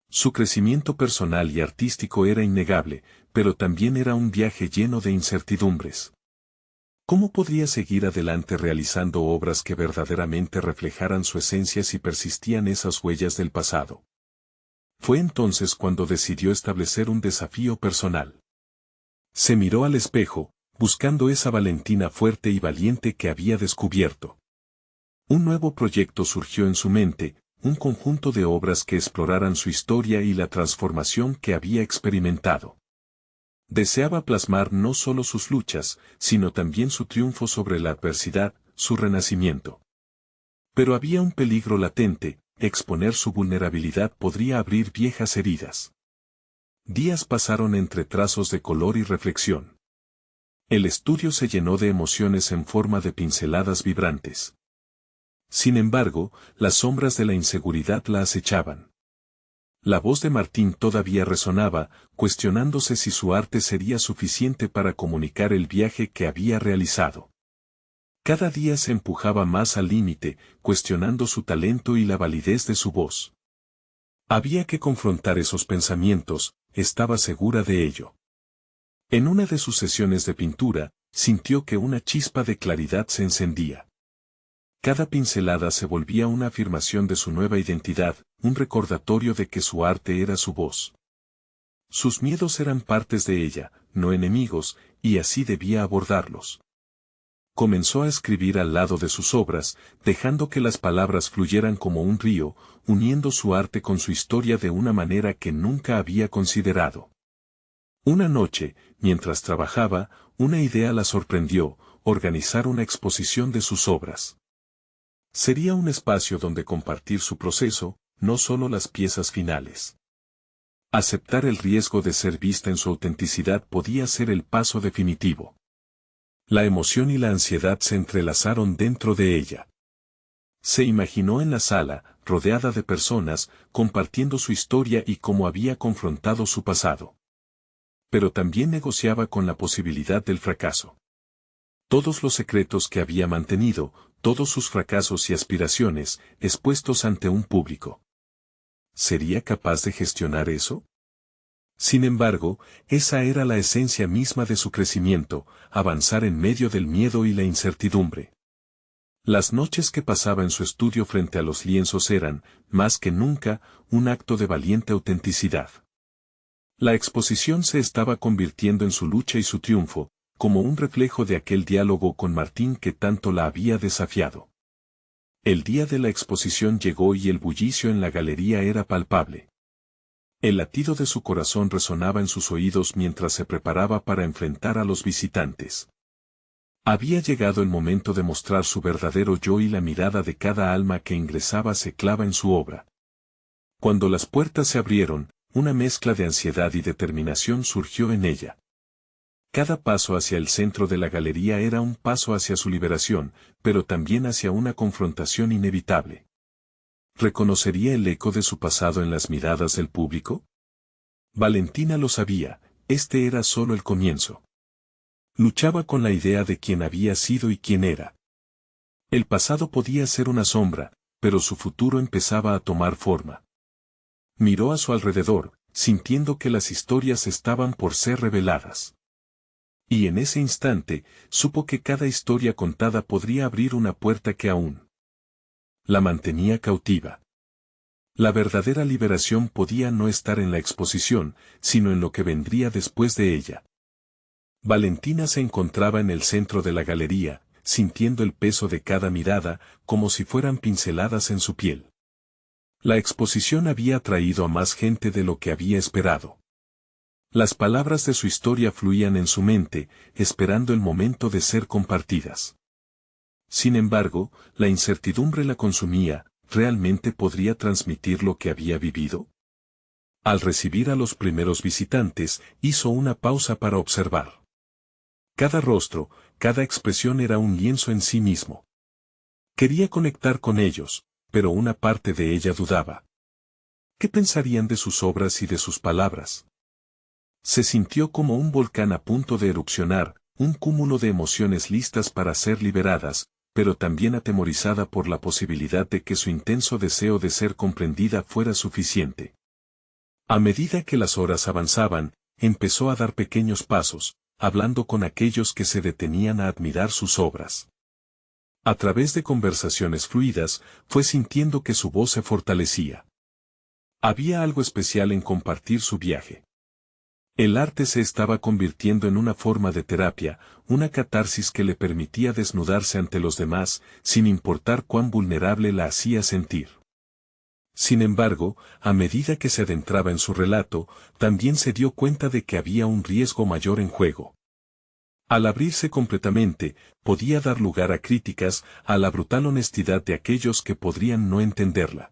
Su crecimiento personal y artístico era innegable, pero también era un viaje lleno de incertidumbres. ¿Cómo podría seguir adelante realizando obras que verdaderamente reflejaran su esencia si persistían esas huellas del pasado? Fue entonces cuando decidió establecer un desafío personal. Se miró al espejo, buscando esa Valentina fuerte y valiente que había descubierto. Un nuevo proyecto surgió en su mente, un conjunto de obras que exploraran su historia y la transformación que había experimentado. Deseaba plasmar no solo sus luchas, sino también su triunfo sobre la adversidad, su renacimiento. Pero había un peligro latente, exponer su vulnerabilidad podría abrir viejas heridas. Días pasaron entre trazos de color y reflexión. El estudio se llenó de emociones en forma de pinceladas vibrantes. Sin embargo, las sombras de la inseguridad la acechaban. La voz de Martín todavía resonaba, cuestionándose si su arte sería suficiente para comunicar el viaje que había realizado. Cada día se empujaba más al límite, cuestionando su talento y la validez de su voz. Había que confrontar esos pensamientos, estaba segura de ello. En una de sus sesiones de pintura, sintió que una chispa de claridad se encendía. Cada pincelada se volvía una afirmación de su nueva identidad, un recordatorio de que su arte era su voz. Sus miedos eran partes de ella, no enemigos, y así debía abordarlos. Comenzó a escribir al lado de sus obras, dejando que las palabras fluyeran como un río, uniendo su arte con su historia de una manera que nunca había considerado. Una noche, mientras trabajaba, una idea la sorprendió, organizar una exposición de sus obras. Sería un espacio donde compartir su proceso, no solo las piezas finales. Aceptar el riesgo de ser vista en su autenticidad podía ser el paso definitivo. La emoción y la ansiedad se entrelazaron dentro de ella. Se imaginó en la sala, rodeada de personas, compartiendo su historia y cómo había confrontado su pasado. Pero también negociaba con la posibilidad del fracaso. Todos los secretos que había mantenido, todos sus fracasos y aspiraciones, expuestos ante un público. ¿Sería capaz de gestionar eso? Sin embargo, esa era la esencia misma de su crecimiento, avanzar en medio del miedo y la incertidumbre. Las noches que pasaba en su estudio frente a los lienzos eran, más que nunca, un acto de valiente autenticidad. La exposición se estaba convirtiendo en su lucha y su triunfo, como un reflejo de aquel diálogo con Martín que tanto la había desafiado. El día de la exposición llegó y el bullicio en la galería era palpable. El latido de su corazón resonaba en sus oídos mientras se preparaba para enfrentar a los visitantes. Había llegado el momento de mostrar su verdadero yo y la mirada de cada alma que ingresaba se clava en su obra. Cuando las puertas se abrieron, una mezcla de ansiedad y determinación surgió en ella. Cada paso hacia el centro de la galería era un paso hacia su liberación, pero también hacia una confrontación inevitable. ¿Reconocería el eco de su pasado en las miradas del público? Valentina lo sabía, este era solo el comienzo. Luchaba con la idea de quién había sido y quién era. El pasado podía ser una sombra, pero su futuro empezaba a tomar forma. Miró a su alrededor, sintiendo que las historias estaban por ser reveladas. Y en ese instante, supo que cada historia contada podría abrir una puerta que aún la mantenía cautiva. La verdadera liberación podía no estar en la exposición, sino en lo que vendría después de ella. Valentina se encontraba en el centro de la galería, sintiendo el peso de cada mirada, como si fueran pinceladas en su piel. La exposición había atraído a más gente de lo que había esperado. Las palabras de su historia fluían en su mente, esperando el momento de ser compartidas. Sin embargo, la incertidumbre la consumía. ¿Realmente podría transmitir lo que había vivido? Al recibir a los primeros visitantes, hizo una pausa para observar. Cada rostro, cada expresión era un lienzo en sí mismo. Quería conectar con ellos, pero una parte de ella dudaba. ¿Qué pensarían de sus obras y de sus palabras? Se sintió como un volcán a punto de erupcionar, un cúmulo de emociones listas para ser liberadas, pero también atemorizada por la posibilidad de que su intenso deseo de ser comprendida fuera suficiente. A medida que las horas avanzaban, empezó a dar pequeños pasos, hablando con aquellos que se detenían a admirar sus obras. A través de conversaciones fluidas, fue sintiendo que su voz se fortalecía. Había algo especial en compartir su viaje. El arte se estaba convirtiendo en una forma de terapia, una catarsis que le permitía desnudarse ante los demás, sin importar cuán vulnerable la hacía sentir. Sin embargo, a medida que se adentraba en su relato, también se dio cuenta de que había un riesgo mayor en juego. Al abrirse completamente, podía dar lugar a críticas, a la brutal honestidad de aquellos que podrían no entenderla.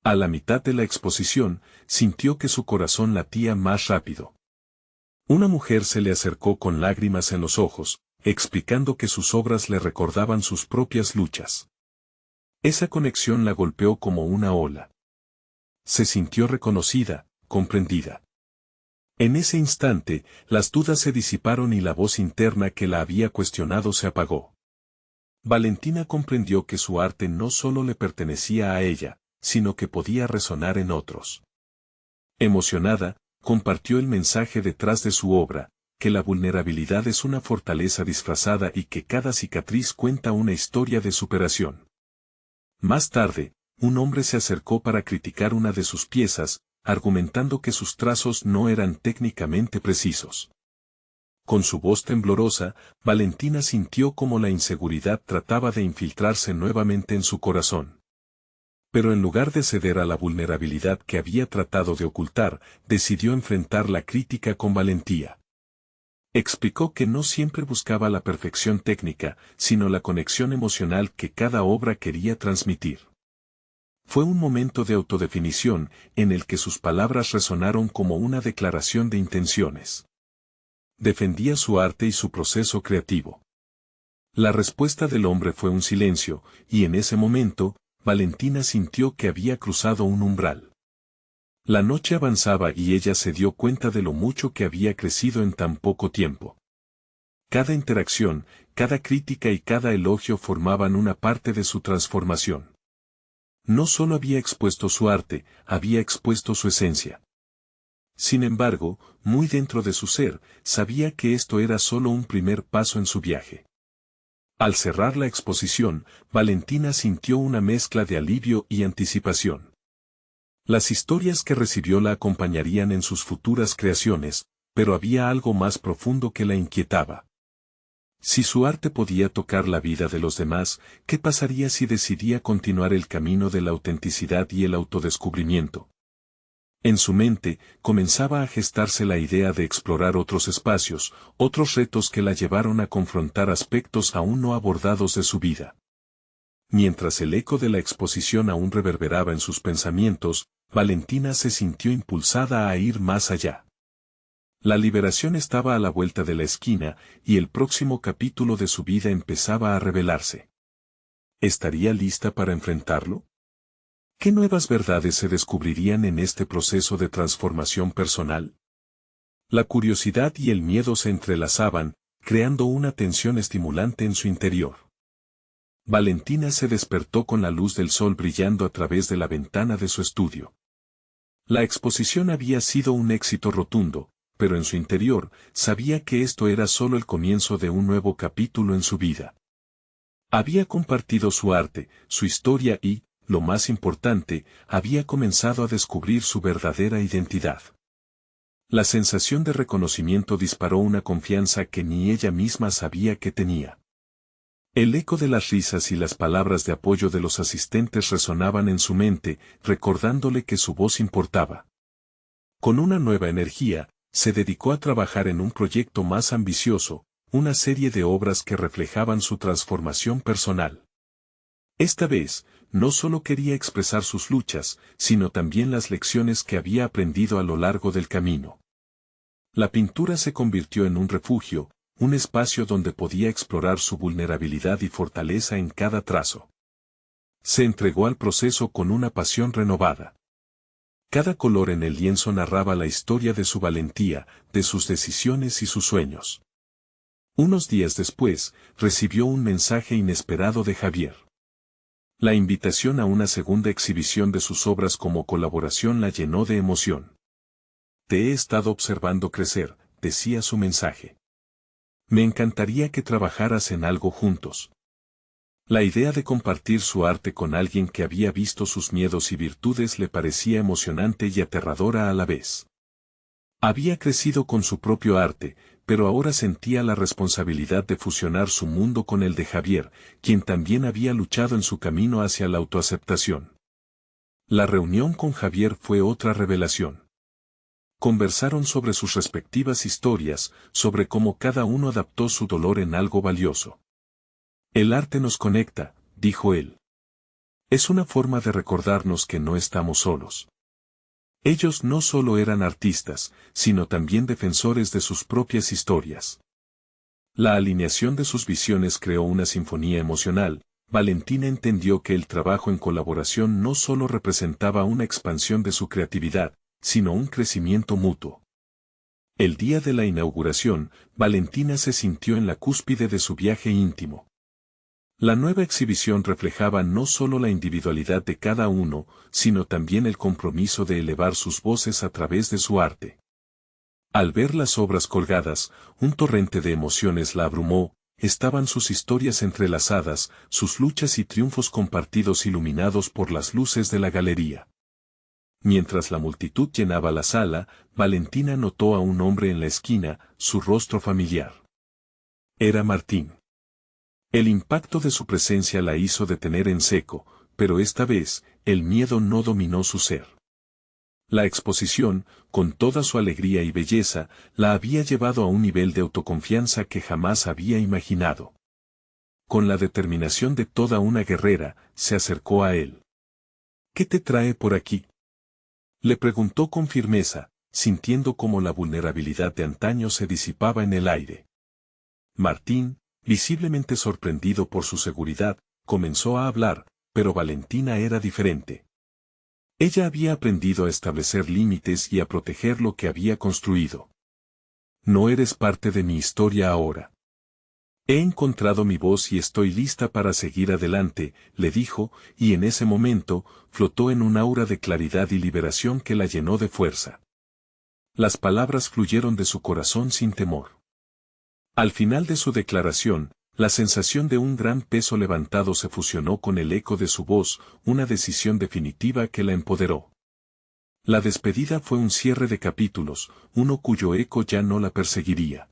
A la mitad de la exposición, sintió que su corazón latía más rápido. Una mujer se le acercó con lágrimas en los ojos, explicando que sus obras le recordaban sus propias luchas. Esa conexión la golpeó como una ola. Se sintió reconocida, comprendida. En ese instante, las dudas se disiparon y la voz interna que la había cuestionado se apagó. Valentina comprendió que su arte no solo le pertenecía a ella, sino que podía resonar en otros. Emocionada, compartió el mensaje detrás de su obra, que la vulnerabilidad es una fortaleza disfrazada y que cada cicatriz cuenta una historia de superación. Más tarde, un hombre se acercó para criticar una de sus piezas, argumentando que sus trazos no eran técnicamente precisos. Con su voz temblorosa, Valentina sintió como la inseguridad trataba de infiltrarse nuevamente en su corazón. Pero en lugar de ceder a la vulnerabilidad que había tratado de ocultar, decidió enfrentar la crítica con valentía. Explicó que no siempre buscaba la perfección técnica, sino la conexión emocional que cada obra quería transmitir. Fue un momento de autodefinición, en el que sus palabras resonaron como una declaración de intenciones. Defendía su arte y su proceso creativo. La respuesta del hombre fue un silencio, y en ese momento, Valentina sintió que había cruzado un umbral. La noche avanzaba y ella se dio cuenta de lo mucho que había crecido en tan poco tiempo. Cada interacción, cada crítica y cada elogio formaban una parte de su transformación. No solo había expuesto su arte, había expuesto su esencia. Sin embargo, muy dentro de su ser, sabía que esto era solo un primer paso en su viaje. Al cerrar la exposición, Valentina sintió una mezcla de alivio y anticipación. Las historias que recibió la acompañarían en sus futuras creaciones, pero había algo más profundo que la inquietaba. Si su arte podía tocar la vida de los demás, ¿qué pasaría si decidía continuar el camino de la autenticidad y el autodescubrimiento? En su mente, comenzaba a gestarse la idea de explorar otros espacios, otros retos que la llevaron a confrontar aspectos aún no abordados de su vida. Mientras el eco de la exposición aún reverberaba en sus pensamientos, Valentina se sintió impulsada a ir más allá. La liberación estaba a la vuelta de la esquina, y el próximo capítulo de su vida empezaba a revelarse. ¿Estaría lista para enfrentarlo? ¿Qué nuevas verdades se descubrirían en este proceso de transformación personal? La curiosidad y el miedo se entrelazaban, creando una tensión estimulante en su interior. Valentina se despertó con la luz del sol brillando a través de la ventana de su estudio. La exposición había sido un éxito rotundo, pero en su interior sabía que esto era solo el comienzo de un nuevo capítulo en su vida. Había compartido su arte, su historia y, lo más importante, había comenzado a descubrir su verdadera identidad. La sensación de reconocimiento disparó una confianza que ni ella misma sabía que tenía. El eco de las risas y las palabras de apoyo de los asistentes resonaban en su mente, recordándole que su voz importaba. Con una nueva energía, se dedicó a trabajar en un proyecto más ambicioso, una serie de obras que reflejaban su transformación personal. Esta vez, no solo quería expresar sus luchas, sino también las lecciones que había aprendido a lo largo del camino. La pintura se convirtió en un refugio, un espacio donde podía explorar su vulnerabilidad y fortaleza en cada trazo. Se entregó al proceso con una pasión renovada. Cada color en el lienzo narraba la historia de su valentía, de sus decisiones y sus sueños. Unos días después, recibió un mensaje inesperado de Javier. La invitación a una segunda exhibición de sus obras como colaboración la llenó de emoción. Te he estado observando crecer, decía su mensaje. Me encantaría que trabajaras en algo juntos. La idea de compartir su arte con alguien que había visto sus miedos y virtudes le parecía emocionante y aterradora a la vez. Había crecido con su propio arte, pero ahora sentía la responsabilidad de fusionar su mundo con el de Javier, quien también había luchado en su camino hacia la autoaceptación. La reunión con Javier fue otra revelación. Conversaron sobre sus respectivas historias, sobre cómo cada uno adaptó su dolor en algo valioso. El arte nos conecta, dijo él. Es una forma de recordarnos que no estamos solos. Ellos no solo eran artistas, sino también defensores de sus propias historias. La alineación de sus visiones creó una sinfonía emocional. Valentina entendió que el trabajo en colaboración no solo representaba una expansión de su creatividad, sino un crecimiento mutuo. El día de la inauguración, Valentina se sintió en la cúspide de su viaje íntimo. La nueva exhibición reflejaba no solo la individualidad de cada uno, sino también el compromiso de elevar sus voces a través de su arte. Al ver las obras colgadas, un torrente de emociones la abrumó, estaban sus historias entrelazadas, sus luchas y triunfos compartidos iluminados por las luces de la galería. Mientras la multitud llenaba la sala, Valentina notó a un hombre en la esquina, su rostro familiar. Era Martín. El impacto de su presencia la hizo detener en seco, pero esta vez, el miedo no dominó su ser. La exposición, con toda su alegría y belleza, la había llevado a un nivel de autoconfianza que jamás había imaginado. Con la determinación de toda una guerrera, se acercó a él. ¿Qué te trae por aquí?, le preguntó con firmeza, sintiendo cómo la vulnerabilidad de antaño se disipaba en el aire. Martín, visiblemente sorprendido por su seguridad, comenzó a hablar, pero Valentina era diferente. Ella había aprendido a establecer límites y a proteger lo que había construido. No eres parte de mi historia ahora. He encontrado mi voz y estoy lista para seguir adelante, le dijo, y en ese momento, flotó en un aura de claridad y liberación que la llenó de fuerza. Las palabras fluyeron de su corazón sin temor. Al final de su declaración, la sensación de un gran peso levantado se fusionó con el eco de su voz, una decisión definitiva que la empoderó. La despedida fue un cierre de capítulos, uno cuyo eco ya no la perseguiría.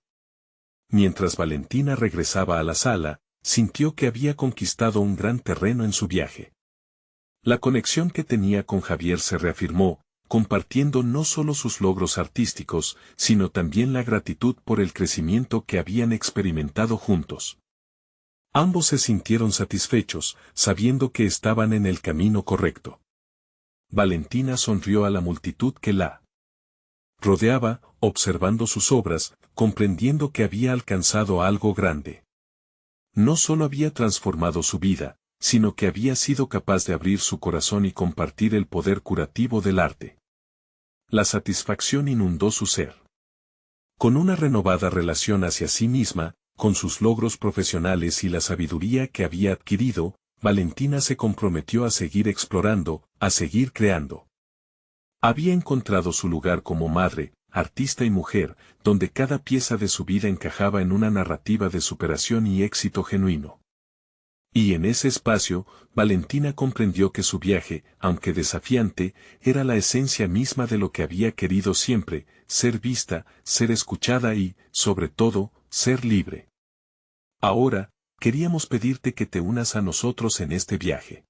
Mientras Valentina regresaba a la sala, sintió que había conquistado un gran terreno en su viaje. La conexión que tenía con Javier se reafirmó, compartiendo no solo sus logros artísticos, sino también la gratitud por el crecimiento que habían experimentado juntos. Ambos se sintieron satisfechos, sabiendo que estaban en el camino correcto. Valentina sonrió a la multitud que la rodeaba, observando sus obras, comprendiendo que había alcanzado algo grande. No solo había transformado su vida, sino que había sido capaz de abrir su corazón y compartir el poder curativo del arte. La satisfacción inundó su ser. Con una renovada relación hacia sí misma, con sus logros profesionales y la sabiduría que había adquirido, Valentina se comprometió a seguir explorando, a seguir creando. Había encontrado su lugar como madre, artista y mujer, donde cada pieza de su vida encajaba en una narrativa de superación y éxito genuino. Y en ese espacio, Valentina comprendió que su viaje, aunque desafiante, era la esencia misma de lo que había querido siempre, ser vista, ser escuchada y, sobre todo, ser libre. Ahora, queríamos pedirte que te unas a nosotros en este viaje.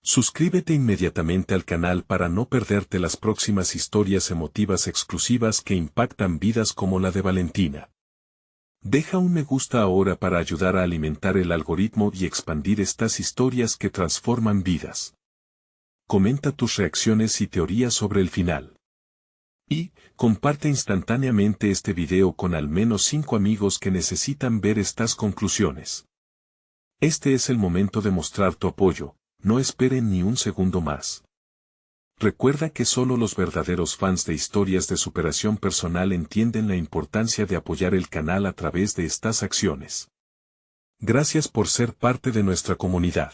Suscríbete inmediatamente al canal para no perderte las próximas historias emotivas exclusivas que impactan vidas como la de Valentina. Deja un me gusta ahora para ayudar a alimentar el algoritmo y expandir estas historias que transforman vidas. Comenta tus reacciones y teorías sobre el final. Y, comparte instantáneamente este video con al menos 5 amigos que necesitan ver estas conclusiones. Este es el momento de mostrar tu apoyo, no esperen ni un segundo más. Recuerda que solo los verdaderos fans de historias de superación personal entienden la importancia de apoyar el canal a través de estas acciones. Gracias por ser parte de nuestra comunidad.